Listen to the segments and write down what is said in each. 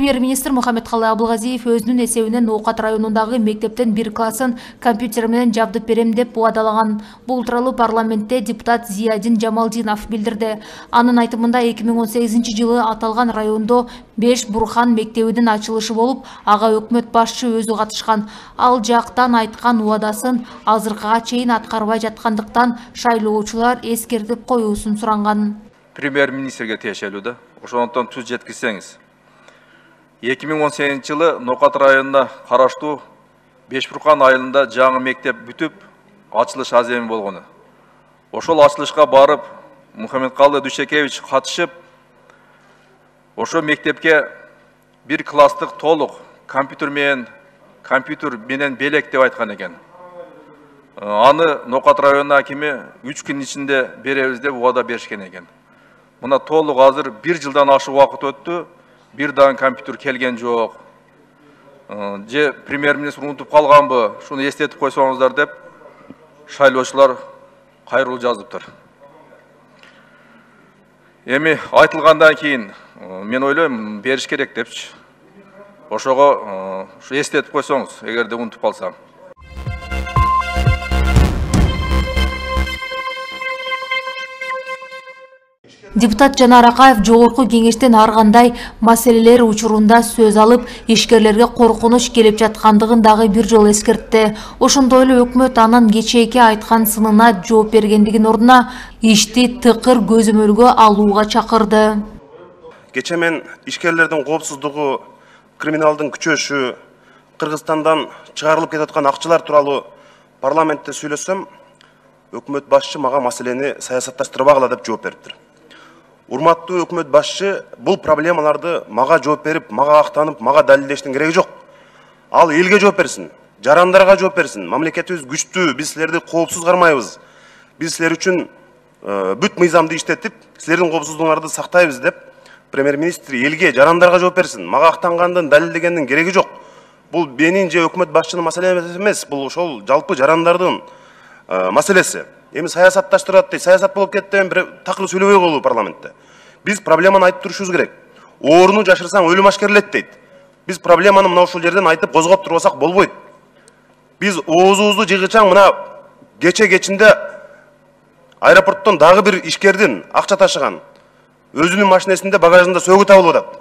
Премьер-министр Мухаммедкалый Абылгазиев өзүнүн эсебинен Оокат районундагы мектептин бир классын компьютер менен жабдып берем деп убадалаган. Бул тууралуу парламентте депутат Зиядин Жамалдинов билдирди. Анын айтымында 2018 жылы аталган райондо 5 Бурхан мектебинин ачылышы болуп, ага өкмөт башчы өзү катышкан. Ал жактан айткан убадасын азыркыга чейин аткарбай жаткандыктан шайлоочулар эскертип коюусун суранган. Премьер-министрге тиешелүү да. Ошондон түз жеткизсеңиз. 2018 жылы Ноокат районуна караштуу Бешбуркан айылында жаңы мектеп бүтүп, ачылыш аземи болгону. Ошол ачылышка барып, Мухаммедкалый Дүйшекевич катышып, ошо мектепке бир класстык толук компьютер менен белек деп айткан экен. Аны Ноокат районунун акими 3 күн ичинде беребиз деп убада беришкен экен. Мына толук азыр 1 жылдан ашык убакыт өттү, бир дагы компьютер келген жок. Же премьер-министр унутуп калганбы, шуну эстетип койсоңуздар деп шайлоочулар кайрылуу жазыптыр. Эми айтылгандан кийин мен ойлойм, бериш керек депчи. Ошого ушу эстетип койсоңуз, эгерде унутуп калсам. Депутат Жанар Акаев жогорку кеңештен ар кандай маселелер учурунда сөз алып, ишкерлерге коркунуч келип жаткандыгын дагы бир жолу эскертти. Ошондой эле өкмөт анын кечээки айткан сынына жооп бергендигин ордуна ишти тыкыр көзөмөлгө алууга чакырды. Кечээ мен ишкерлердин коопсуздугу, криминалдын күчөшү, Кыргызстандан чыгарылып кетаткан акчалар тууралуу парламентте сүйлөсөм, өкмөт башчы мага маселени саясатташтырбагыла деп жооп бериптир. Урматтуу өкмөт башчы, бул проблемаларды мага жооп берип, мага актанып, мага далилдештин кереги жок. Ал элге жооп берсин, жарандарга жооп берсин. Мамлекетибиз күчтүү, биз силерди коопсуз кармайбыз. Биз силер үчүн бүт мыйзамды иштетип, силердин коопсуздугуңарды сактайбыз деп премьер-министр элге, жарандарга жооп берсин. Мага актангандын, далилдегендин кереги жок. Бул менин же өкмөт башчынын маселеси эмес, бул ошол жалпы жарандардын маселеси. Эми саясатташтырат дейт, саясат болуп кетти, бир такыр сүйлөбөй коелу парламентте. Биз проблеманы айтып турушубуз керек. Ооруну жашырсаң өлүм ашкерлет дейт. Биз проблеманы мына ушул жерден айтып козгоп турбасак болбойт. Биз оозубузду жыгычаң мына кечинде аэропорттон дагы бир ишкердин акча ташыган өзүнүн машинесинде багажында сөгү табылып атат.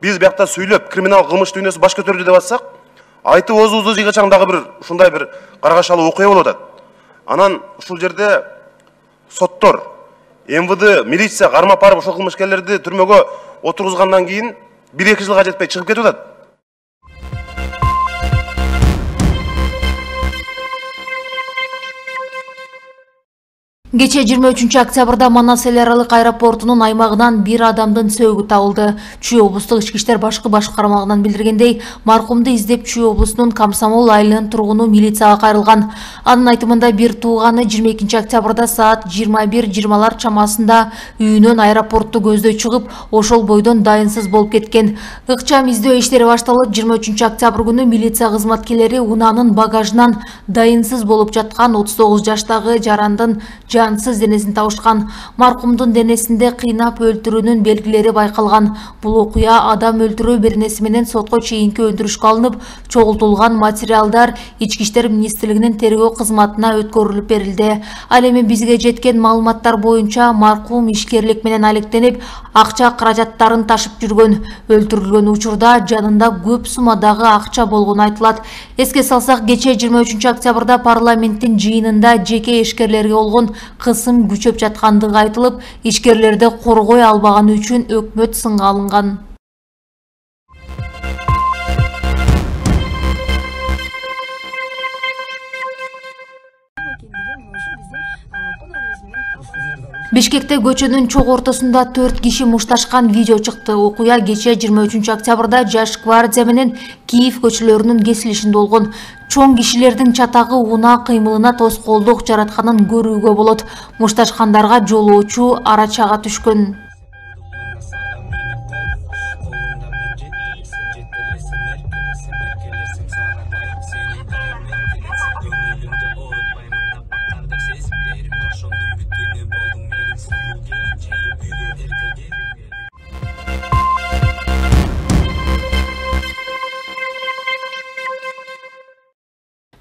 Биз биякта сүйлөп криминал кылмыш дүйнөсү баш көтөрдү деп атсак, айтып оозубузду жыгычаң дагы бир ушундай бир каргашалуу окуя болуп атат. Анан ушул жерде соттор, МВД, милиция кармап барып ошол кылмышкерлерди түрмөгө отургузгандан кийин 1-2 жылга жетпей чыгып кетип атат. Кечээ 23 октябрда Манас эл аралык аэропортунун аймагынан бир адамдын сөөгү табылды. Чүй облустук ички иштер башкы башкармалыгынан билдиргендей, маркумду издеп Чүй облусунун Комсомол айылынын тургуну милицияга кайрылган. Анын айтымында бир тууганы 22 октябрда саат 21:20 чамасында үйүнөн аэропортту көздөй чыгып, ошол бойдон дайынсыз болуп кеткен. Ыкчам издөө иштери башталып, 23 октябрь күнү милиция кызматкерлери унаанын багажынан дайынсыз болуп жаткан 39 жаштагы жарандын жансыз денесин табышкан. Маркумдун денесинде кыйнап өлтүрүүнүн белгилери байкалган. Бул окуя адам өлтүрүү беренеси менен сотко чейинки өндүрүшкө алынып, чогултулган материалдар Ички иштер министрлигинин тергөө кызматына өткөрүлүп берилди. Ал эми бизге жеткен маалыматтар боюнча маркум ишкерлик менен алектенип, акча каражаттарын ташып жүргөн. Өлтүрүлгөн учурда жанында көп суммадагы акча болгону айтылат. Эске салсак, кечээ 23 октябрда парламенттин жыйынында жеке ишкерлерге болгон кысым күчөп жаткандыгы айтылып, ишкерлерди коргой албаганы үчүн өкмөт сынга алынган. Бишкекте көчөнүн чок ортосунда 4 киши мушташкан видео чыкты. Окуя кечээ 23 октябрда Жаш гвардия менен Киев көчөлөрүнүн кесилишинде болгон. Чоң кишилердин чатагы унаа кыймылына тоскоолдук жаратканын көрүүгө болот. Мушташкандарга жолоочу арачага түшкөн.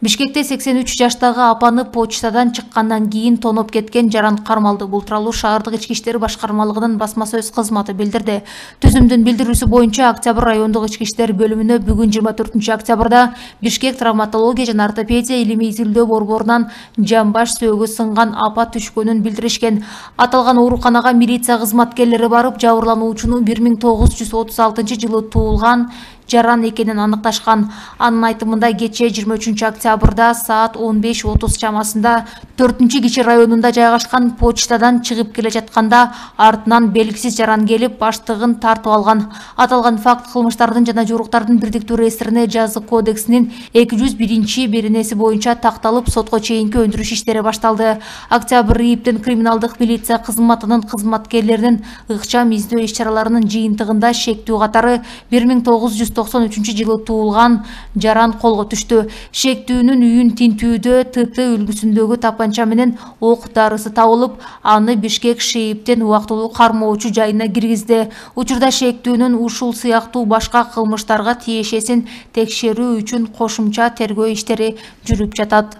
Бишкекте 83 жаштагы апаны почтадан чыккандан кийин тоноп кеткен жаран кармалды. Бул тууралуу шаардык ички иштер башкармалыгынын басма сөз кызматы билдирди. Түзүмдүн билдирүүсү боюнча Октябрь райондук ички иштер бөлүмүнө бүгүн 24 октябрда Бишкек травматология жана ортопедия илимий изилдөө борборунан жамбаш сөөгү сынган апа түшкөнүн билдиришкен. Аталган ооруканага милиция кызматкерлери барып, жабырлануучунун 1936 жылы туулган жаран экенин аныкташкан. Анын айтымында кечээ 23 октябрда саат 15:30 чамасында 4-киши районунда жайгашкан почтадан чыгып келе жатканда артынан белгисиз жаран келип баштыгын тартып алган. Аталган факт кылмыштардын жана жоруктардын бирдиктүү реестрине жазык кодексинин 201-беренеси боюнча такталып, сотко чейинки өндүрүш иштери башталды. Октябрь ИИБдин криминалдык милиция кызматынын кызматкерлеринин ыкчам издөө иш-чараларынын жыйынтыгында шектүү катары 1993 жылы туулган жаран колго түштү. Шектүүнүн үйүн тинтүүдө ТТ үлгүсүндөгү тапанча менен ок дарысы табылып, аны Бишкек ШИИБдин убактылуу кармоочу жайына киргизди. Учурда шектүүнүн ушул сыяктуу башка кылмыштарга тиешесин текшерүү үчүн кошумча тергөө иштери жүрүп жатат.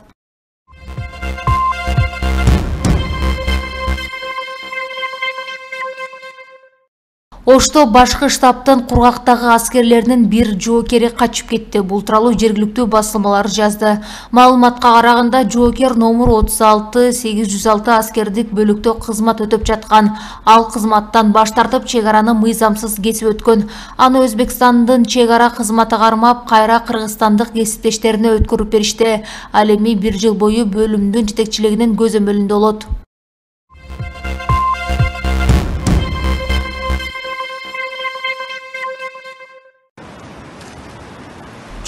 Ошто башкы штабтын кургактагы аскерлеринин бир жоокери качып кетти. Бул тууралуу жергиликтүү басылмалар жазды. Маалыматка караганда, жоокер номер 36-806 аскердик бөлүктө кызмат өтөп жаткан. Ал кызматтан баш тартып, чек араны мыйзамсыз кесип өткөн. Аны Өзбекстандын чек ара кызматы кармап, кайра кыргызстандык кесиптештерине өткөрүп беришти. Ал эми 1 жыл бою бөлүмдүн жетекчилигинин көзөмөлүндө болот.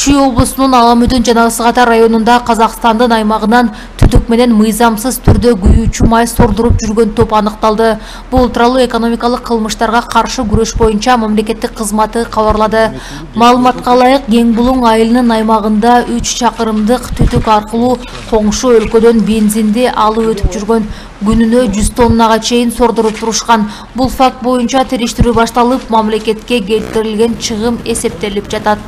Чүй облусунун Аламүдүн жана Ысык Ата районунда Казакстандын аймагынан түтүк менен мыйзамсыз түрдө күйүүчү май сордуруп жүргөн топ аныкталды. Бул тууралуу экономикалык кылмыштарга каршы күрөш боюнча мамлекеттик кызматы кабарлады. Маалыматка ылайык, Кең Булуң айылынын аймагында 3 чакырымдык түтүк аркылуу коңшу өлкөдөн бензинди алып өтүп жүргөн. Күнүнө 100 тоннага чейин сордуруп турушкан. Бул факт боюнча териштирүү башталып, мамлекетке келтирилген чыгым эсептелип жатат.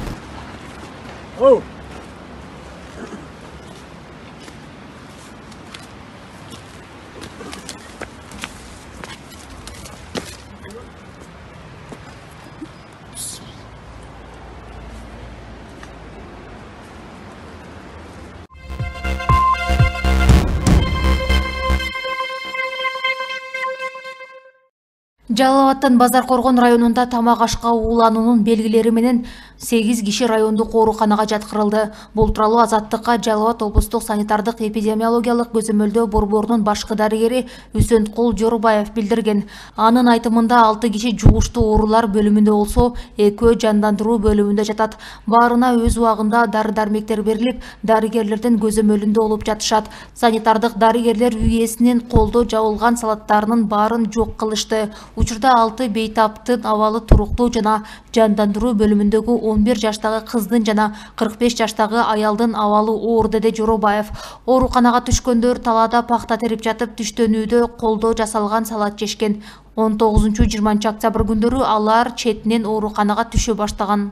Жалал Абадтын Базар Коргон районунда тамак ашка уулануунун белгилери менен 8 киши райондук ооруканага жаткырылды. Бул тууралуу Азаттыкка Жалал Абад облустук санитардык эпидемиологиялык көзөмөлдөө борборунун башкы дарыгери Үсөнкул Жорубаев билдирген. Анын айтымында 6 киши жугуштуу оорулар бөлүмүндө болсо, 2 жандандыруу бөлүмүндө жатат. Баарына өз убагында дары-дармектер берилип, дарыгерлердин көзөмөлүндө болуп жатышат. Санитардык дарыгерлер үй ээсинин колдо жабылган салаттарынын баарын жок кылышты. Учурда 6 бейтаптын абалы туруктуу жана жандандыруу бөлүмүндөгү 11 жаштагы кыздын жана 45 жаштагы аялдын абалы оор, деди Жоробаев. Ооруканага түшкөндөр талаада пахта терип жатып, түштөнүүдө колдо жасалган салат жешкен. 19-20 октябрь күндөрү алар четинен ооруканага түшө баштаган.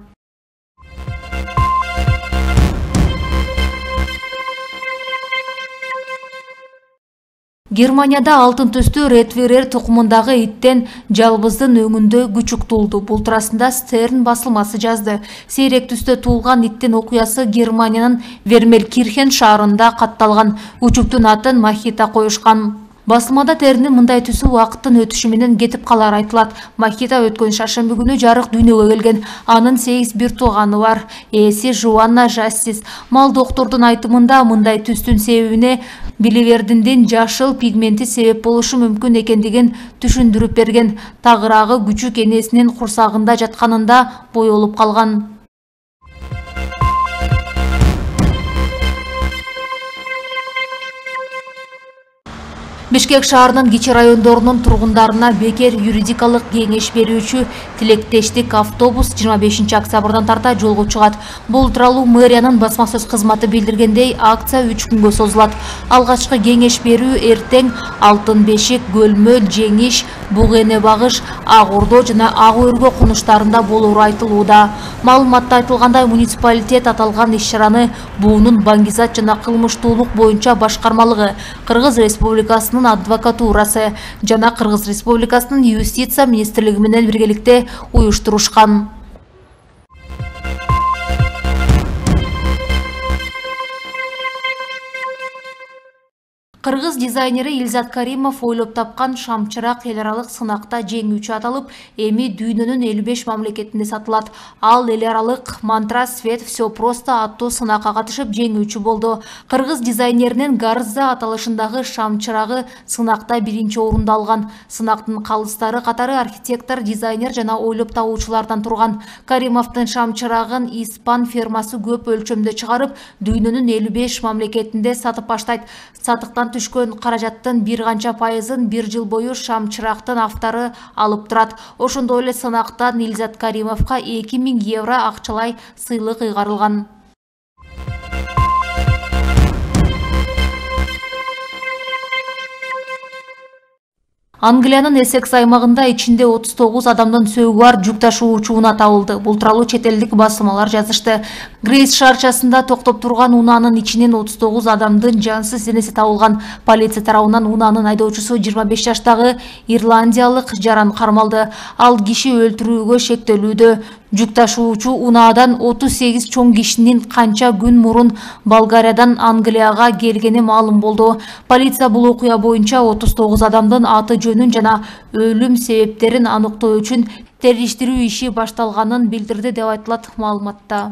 Германияда алтын түстүү ретвейер тукумундагы иттен жалбыздын өңүндө күчүк туулду. Бул туурасында Стерн басылмасы жазды. Сейрек түстө туулган иттин окуясы Германиянын Вермелькирхен шаарында катталган. Күчүктүн атын Махита коюшкан. Басылмада теринин мындай түсү убакыттын өтүшү менен кетип калары айтылат. Махита өткөн шаршемби күнү жарык дүйнөгө келген. Анын 8 бир тууганы бар. Ээси Жуанна Жассис. Мал доктордун айтымында мындай түстүн себебине биливердиндин жашыл пигменти себеп болушу мүмкүн экендигин түшүндүрүп берген. Тагыраагы күчүк энесинин курсагында жатканында боёлуп калган. Бишкек шаарынын кичи райондорунун тургундарына бекер юридикалык кеңеш берүүчү тилектештик автобус 25 октябрдан тарта жолго чыгат. Бул тууралуу мэриянын басма сөз кызматы билдиргендей, акция 3 күнгө созулат. Алгачкы кеңеш берүү эртең Алтын Бешик, Көлмөл, Жеңиш, Буг Эне Багыш, Ак Ордо жана Ак Өргө конуштарында болору айтылууда. Маалыматта айтылгандай, муниципалитет аталган иш-чараны буунун баңгизат жана кылмыштуулук боюнча башкармалыгы, Кыргыз Республикасынын адвокатурасы жана Кыргыз Республикасынын юстиция министрлиги менен биргеликте уюштурушкан. Кыргыз дизайнери Илзат Каримов ойлоп тапкан шамчырак эл аралык сынакта жеңүүчү аталып, эми дүйнөнүн 55 мамлекетинде сатылат. Ал эл аралык мантра свет все просто аттуу сынакка катышып жеңүүчү болду. Кыргыз дизайнеринин Гарза аталышындагы шамчырагы сынакта биринчи орунду алган. Сынактын калыстары катары архитектор, дизайнер жана ойлоп табуучулардан турган. Каримовдун шамчырагын испан фирмасы көп өлчөмдө чыгарып, дүйнөнүн 55 мамлекетинде сатып баштайт. Сатыктан түшкөн каражаттын бир канча пайызын 1 жыл бою шамчырактын автары алып турат. Ошондой эле сынактан Илзат Каримовго 2000 евро акчалай сыйлык ыйгарылган. Англиянын Эссекс аймагында ичинде 39 адамдын сөөгү бар жүк ташуучу унаа табылды. Бул тууралуу чет элдик басылмалар жазышты. Грейс шаарчасында токтоп турган унаанын ичинен 39 адамдын жансыз денеси табылган. Полиция тарабынан унаанын айдоочусу 25 жаштагы ирландиялык Жаран кармалды. Ал киши өлтүрүүгө шектелүүдө. Жүк ташуучу унаадан 38 чоң кишинин канча күн мурун Болгариядан Англияга келгени маалым болду. Полиция бул окуя боюнча 39 адамдын аты жөнүн жана өлүм себептерин аныктоо үчүн териштирүү иши башталганын билдирди деп айтылат маалыматта.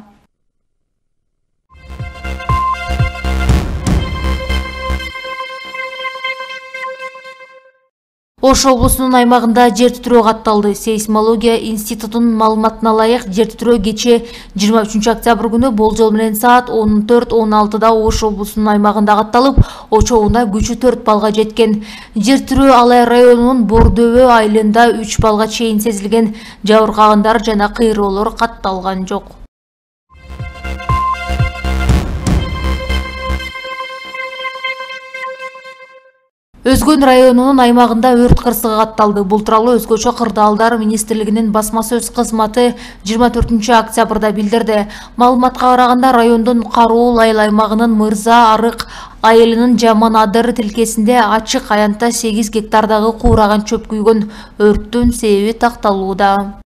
Ош облусунун аймагында жер титирөө катталды. Сейсмология институтунун маалыматына ылайык, жер титирөө кече 23 октябрь күнү болжол менен саат 14:16 Ош облусунун аймагында катталып, очогунда күчү 4 балга жеткен. Жер титирөө Алай районунун Бордөбө айылында 3 балга чейин сезилген. Жабыркагандар жана кыйроолор катталган жок. Өзгөн районунун аймагында өрт кырсыгы катталды. Бул тууралуу Өзгөчө кырдаалдар министрлигинин басма сөз кызматы 24 октябрда билдирди. Маалыматка караганда, райондун Каруул айыл аймагынын Мырза Арык айылынын Жаман Адыр тилкесинде ачык аянтта 8 гектардагы куураган чөп күйгөн. Өрттүн себеби такталууда.